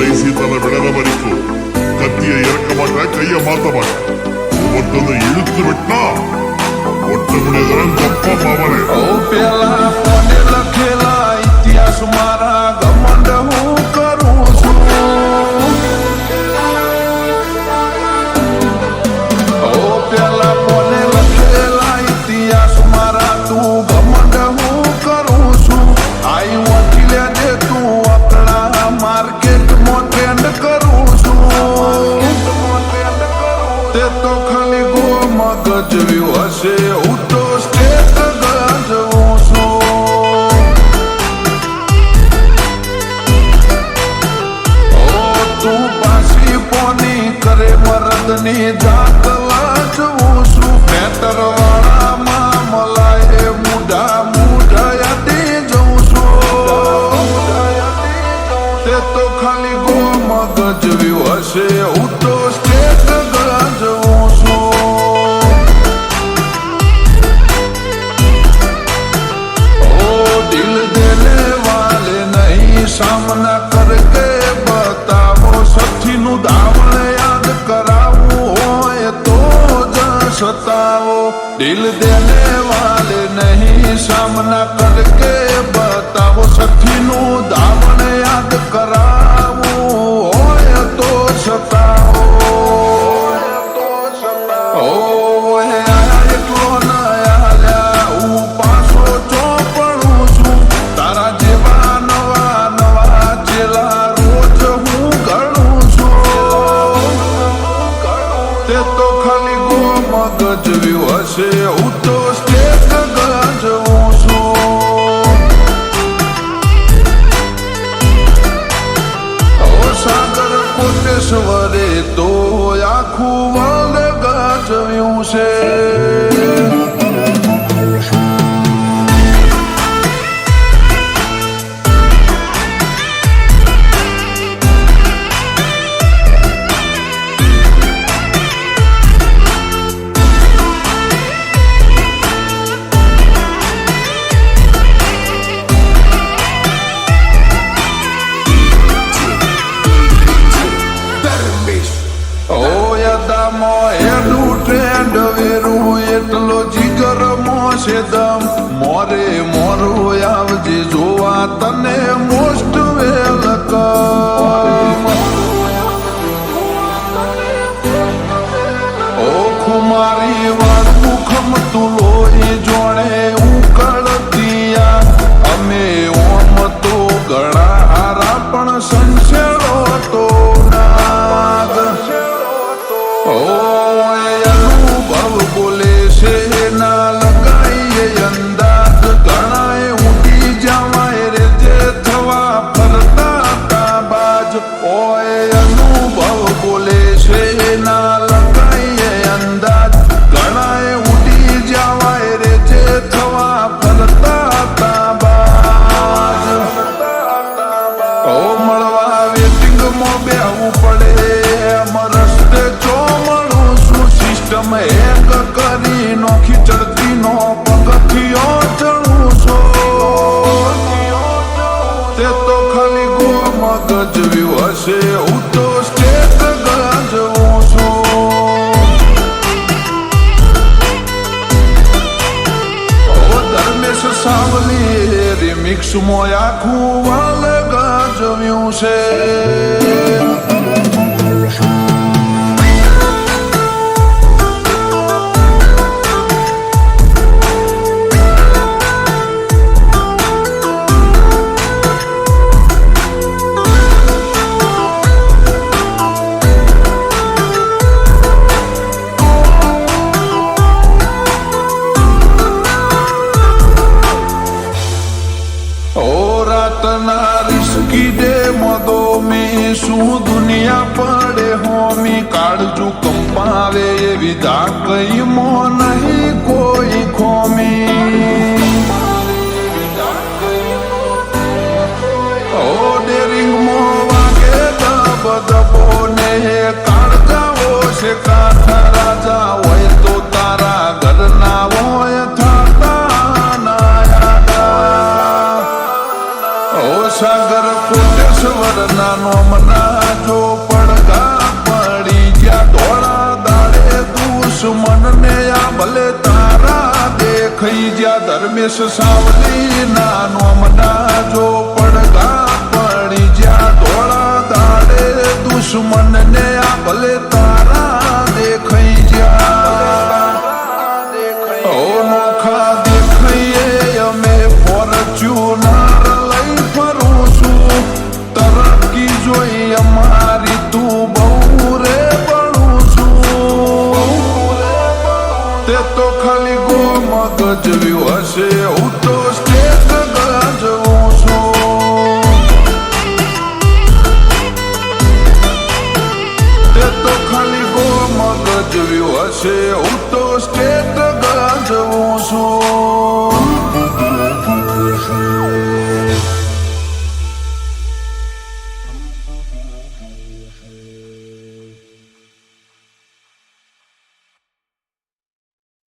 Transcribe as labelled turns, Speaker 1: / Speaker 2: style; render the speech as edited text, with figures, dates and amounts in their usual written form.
Speaker 1: தலை விளர வரைக்கும் கத்தியை இறக்க மாட்டேன், கைய மாத்த மாட்டேன். ஒவ்வொருத்தனை இழுத்து விட்டா ஒட்ட முடியாதான் தப்பா மாவனே.
Speaker 2: પેલા કોને લખેલા ઇતિહાસ મારા ઘમંડ હું કરું છું. પેલા કોને લખેલા ઇતિહાસ મારા તું ઘમંડ હું કરું છું. આઈ વાંચી લેજે તું અકળા માર્કેટમાં ટ્રેન્ડ કરું છું. તે તો ખાલી ગો મગજવ્યું હશે, હું તો સ્ટેટ ગજવું છું. તું પાછી પોની કરે મરદની જાત લાજવું છું. મેટર વાળા મામલાએ મુઢા મુઢાયાથી જઉં છું. તે તો ખાલી ગો મગજવ્યું હશે, હું તો સ્ટેટ ગજવું છું. દિલ દેને વાલે નહીં સામના કરકે બતાવો. સઠીનું દાવણ યાદ કરાવવું હોય તો જ સતાવો. દિલ દેને વાલે નહીં સામના કરકે બતાવો. સઠીનું દાવણ યાદ કરાવવું હોય તો સતાવો. એટલો નયા હું પાછો ચોપડું છું. તારા જેવા નવા નવા ચેલા રોજ હું ગણું છું. તે તો ખાલી ગો મગજવ્યું હશે, હું તો સ્ટેટ ગજવું છું. સાગર કોટેશ્વરે તો આખું વર્લ્ડ ગજવ્યું છે. એટલો જીગર મોશે દમ મોરે મોરું આવજે જોવા તને મોસ્ટ વેલકમ. ઓ ખુમારી વાળું ખમતું લોહી જોડે ઉકળતિયા. અમે ઓમ તો ગળા હારા પણ સંશેડો તો નાગ. અનુભવ બોલે છે ના લગાઈએ અંદાજ. ઘણાએ ઊંડી જવાય રે જે થવા ફરતા તાબાજ. ઓય અનુભવ બોલે છે ના લગાઈએ અંદાજ. ઘણાએ ઊંડી જવાય રે જે થવા ફરતા તાબાજ. મળવા વેટિંગમાં બેહવું પડે રસ્તે ચોમણું છું. સિસ્ટમ હેક કરી નોખી ચડતી નો પગથિયો ચડું છું. તે તો ખાલી ગો મગજવ્યું હશે, હું તો સ્ટેટ ગજવું છું. ધર્મેશ સાવલી રિમિક્સમાં આખું વાલ ગજવ્યું છે. શું દુનિયા પડે હોમી કાળજુ કંપાવે એવી કઈ મો નહીં કોઈ ખોમી. ઓ ડેરિંગ મો વાગે દબ દબો ને કાળજાઓ છે કાંઠા રાજા હોય તો તારા ઘરના હોય થાતા નાયા. ઓ સાગર કોટેશ્વર ના નોમના જો પડઘા પડી ગયા ધોળા દાડે દુશ્મનને આ ભલે તારા દેખાઈ જ્યાં ધર્મેશ સાવલી ના નોમના જો પડઘા પડી જ્યાં ધોળા દાડે દુશ્મનને આ ભલે તારા દેખાઈ જ્યાં ઓ નોખા દેખાઈએ અમે ફોર્ચ્યુનર લઈ ફરું છું તરક્કી જોઈ અમારી તું બહુ રે બળું છું તે તો ખાલી ગો મગજવ્યું હશે હું તો સ્ટેટ ગજવું છું તે તો ખાલી ગો મગજવ્યું હશે હું તો સ્ટેટ ગજવું છું